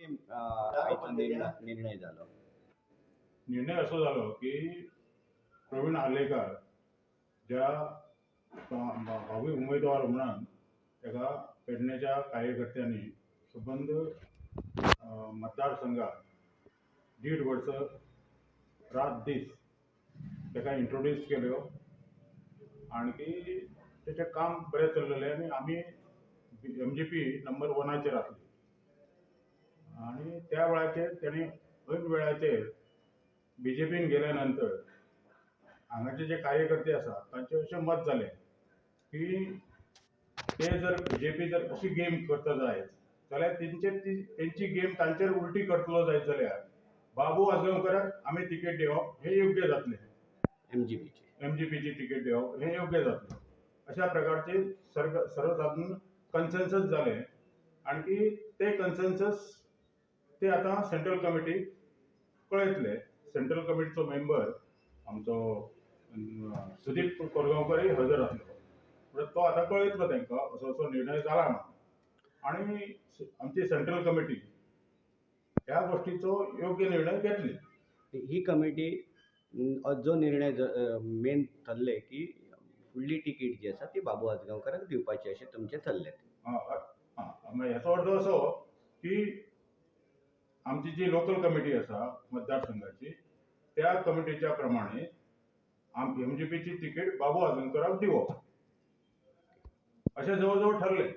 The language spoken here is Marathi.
आयचो निर्णय झालो. निर्णय असो झालो की प्रवीण आर्लेकर ज्या भावी उमेदवार म्हणून तेका पेडणेच्या कार्यकर्त्यांनी संबंध मतदारसंघात 1.5 वर्ष रात दीस तेका इंट्रोड्यूस केल्यो. आणखी त्याचे काम बरें चल्लेलें आनी आमी MGP नंबर 1चेर आसली. आणि त्या वेळाचेर तेणी ऐन वेळाचेर BJPन गेल्या नंतर हांगाचे जे कार्यकर्ते आसा तांचे अशें मत जालें की ते जर BJP जर अशी गेम करता जायत जाल्यार तेंची गेम तांचेर उलटी करतलो जायत जाल्यार बाबू आजगांवकराक आमी तिकेट दिवप हे योग्य जातलें. MGPची तिकेट दिवप हे योग्य जातलें. अशा प्रकारचे सर्वसाधारण कन्सेन्सस जालें. आणखी ते कन्सेन्सस ते आता सेंट्रल कमिटीक कळयतले. सेंट्रल कमिटीचो मेंबर आमचो सुदीप कोरगांवकरय हजर आसलो. म्हणजे तो आता कळयतलो तांकां असो असो निर्णय जाला म्हणून. आणि आमची सेंट्रल कमिटी ह्या गोष्टीचो योग्य निर्णय घेतली. ही कमिटी जो निर्णय मेन थरले की फुडली तिकीट जी आसा ती बाबू आजगांवकराक दिवपाची अशें तुमचें थरलें. हेचो अर्थ असो की आमची जी लोकल कमिटी आसा मतदारसंघाची त्या कमिटीच्या प्रमाणे MGPची तिकेट बाबू आजगांवकराक दिवप अशें जवळ जवळ ठरलें.